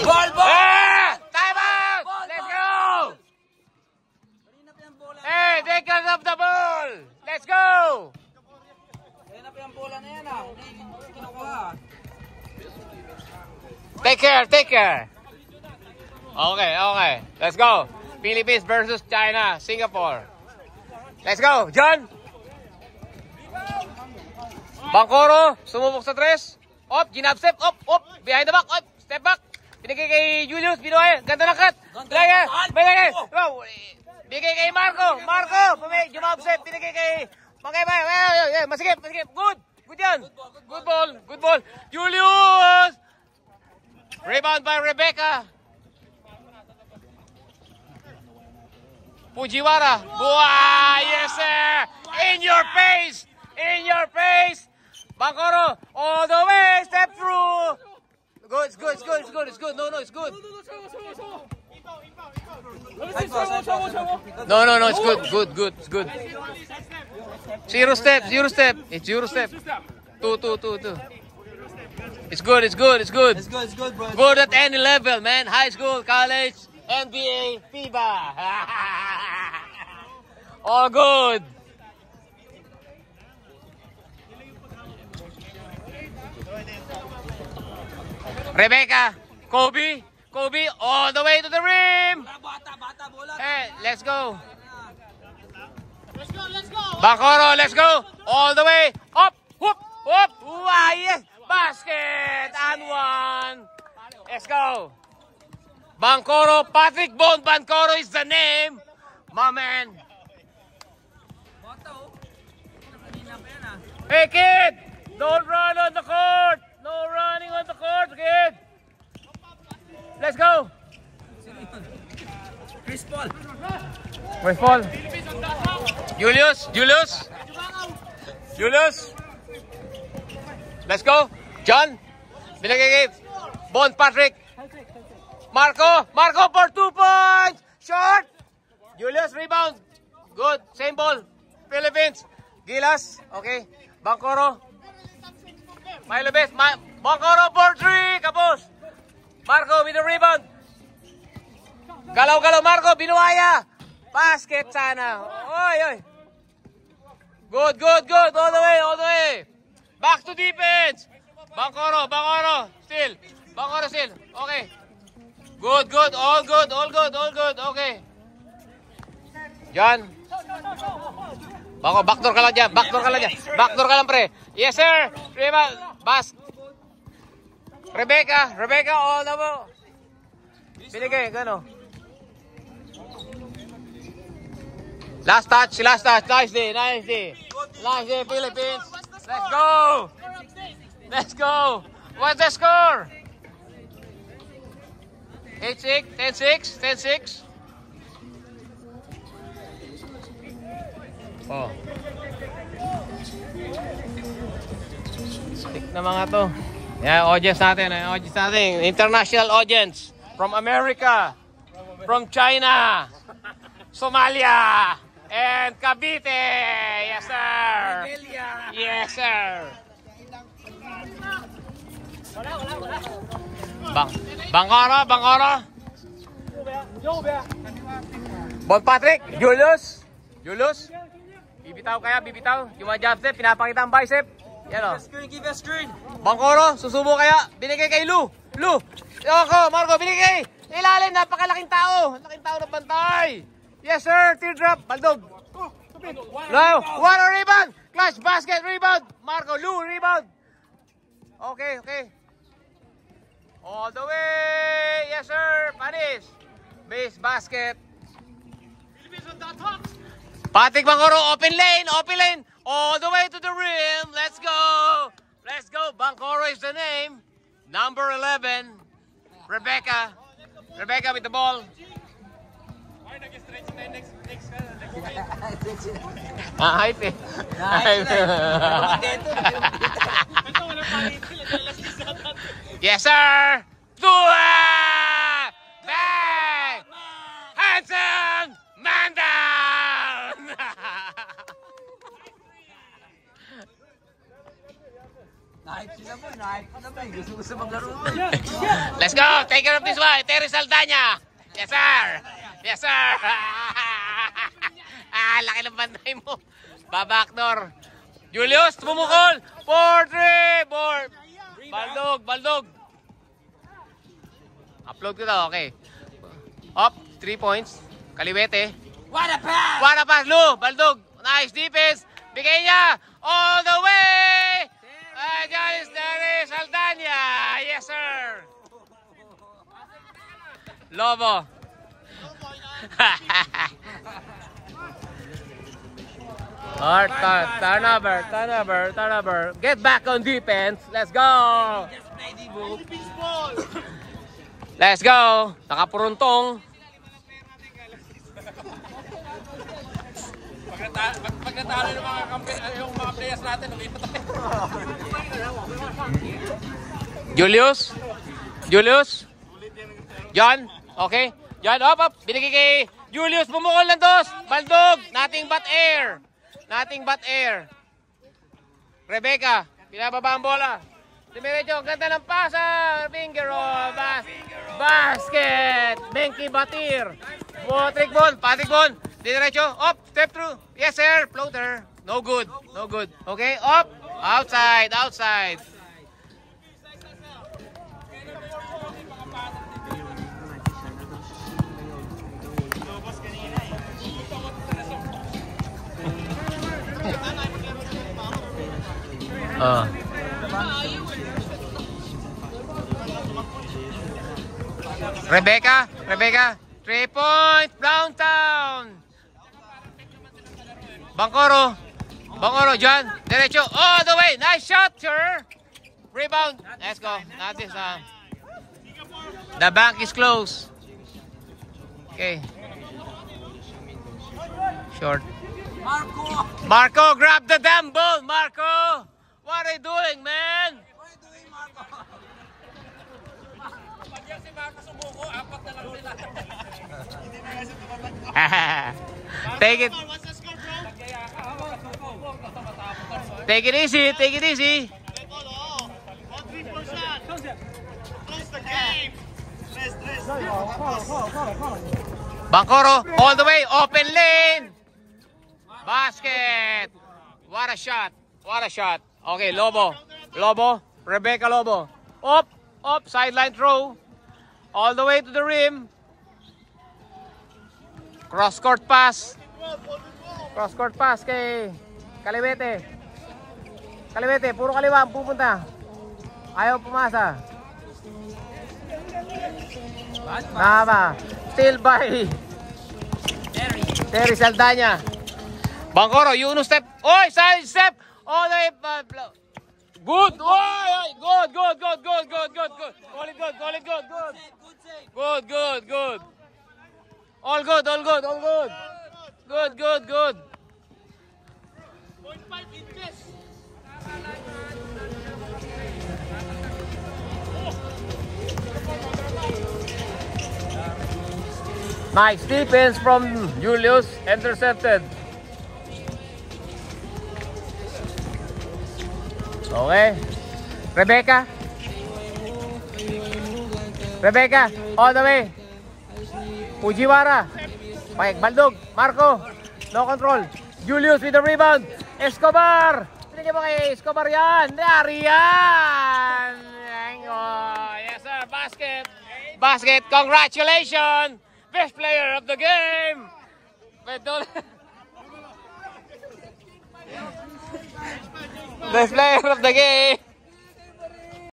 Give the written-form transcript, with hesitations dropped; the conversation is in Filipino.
Ball, ball! Time out! Let's go! Hey, take care of the ball! Let's go! Kaya na pa yung bola na yan ah. Hindi kinukuha. Take care, take care. Okay, okay. Let's go. Philippines versus China, Singapore. Let's go, John. Bangkoro, sumubok sa tres. Op, ginab step, op, op. Behind the back, op, step back. Binigay kay Julius, Binoy. Ganda ng cut. Binigay kay Marco. Marco, ginab step. Binigay kay... Masigip, masigip. Good. Good yan. Good ball, good ball. Julius. Rebound by Rebecca. Fujiwara. Buah, yes sir. In your face. In your face. Bangkoro. All the way. Step through. Good, it's good, it's good, it's good, it's good. No, no, it's good. No, no, no, it's good, good, good, it's good. Zero step, zero step. It's zero step. Two. It's good, it's good, it's good. It's good, it's good, bro. Good at any level, man. High school, college, NBA, FIBA. All good. Rebecca, Kobe, all the way to the rim. Hey, let's go. Let's go. Bangkoro, let's go. All the way up, whoop, whoop. Wow, yes. Basket and one. Let's go. Bangkoro, Patrick Bone Bangkoro is the name. My man. Hey kid, don't run on the court. No running on the court, kid. Let's go. Chris Paul. Where's Paul? Julius. Let's go. John. Binigay kay Bon Patrick. Marco for 2 points. Short. Julius rebound. Good. Same ball. Philippines. Gilas. Okay. Bangkoro. Milo best. Bangkoro for 3. Kapos. Marco with the rebound. Galaw Marco. Binuaya. Basket sana. Oy. Good. All the way. Back to defense. Bangkoro. Still. Bangkoro still. Okay. Good. All good. Okay. John. Bako, backdoor ka lang dyan. Backdoor ka lang, pre. Yes, sir. Rebecca, all the way. Binigay, gano. Last touch. Nice day, Philippines. Let's go. What's the score? 8-6, 10-6. Oh. Stick na mga to. Yeah, audience natin. International audience. From America. From China. Somalia. And Cavite. Yes, sir. Yes, sir. Bangkoro. Bon Patrick. Julius. Bibitaw. Yung mga jab step, pinapakita ang bicep. Yan o. Give a screen. Bangkoro, susubo kaya. Binigay kay Lu. Marco, binigay. Ilalim, napakalaking tao. Laking tao na bantay. Yes, sir. Teardrop. Baldog. One rebound. Clutch basket rebound. Marco, Lu, rebound. Okay. All the way. Yes, sir. Panis. Base basket. Patrick Bangkoro, open lane. All the way to the rim. Let's go. Bangkoro is the name. Number 11. Rebecca with the ball. Hype eh. Yes, sir. Bang! Handsome! Man down! Naip sila mo. Gusto maglaro. Let's go! Take care of this one. Terry Saldana. Yes, sir. Yes, sir. Laki ng bantay mo. Babackdoor. Julius, tumumukol. 4-3. Baldog. Upload ko daw. Okay. Up. 3 points. Kaliwete. What a pass! Lou. Baldog. Nice defense. Bigay niya. All the way. Diyan is Terry Saldana. Yes, sir. Lobo. Turnover. Get back on defense. Let's go. Let's go. Nakapuruntong. Pag natalo yung mga players natin, umipat tayo. Julius. John. Okay. John, up. Binigay kay Julius. Bumukol ng dos. Baldog. Nothing but air. Rebecca. Pinababa ang bola. Dimiretso. Ganda ng pasa. Finger roll. Basket. Benki Batir. Patrick Bon. Diretso. Up. Step through. Yes, sir. Floater. No good. Okay. Up. Outside. Rebecca. 3 points. Downtown. Bangkoro, John. Derecho. All the way. Nice shot, sir. Rebound. Let's go. Not this time. The bank is closed. Okay. Short. Marco, grab the damn ball, Marco. What are you doing, man? Pag yan si Marcos umuko, 4 na lang sila. Take it easy. Bangkoro, all the way, open lane. Basket. What a shot. Okay, Lobo. Rebecca Lobo. Up, sideline throw. All the way to the rim. Cross-court pass kay Kaliwete. Puro kaliwa ang pupunta. Ayaw pumasa. Tama. Still by Terry Saldana. Bangkoro, Yunus step. Oy, side step. All the way. Good. Oy, good. Call it good. Good. All good. Good. 0.5 inches. Nice defense from Julius. Intercepted. Okay. Rebecca, all the way. Fujiwara. Baldog. Marco. No control. Julius with the rebound. Escobar. Pinigyan mo kay Escobar yan. Nariyan. Yes, sir. Basket. Congratulations. Best player of the game. Best player of the game.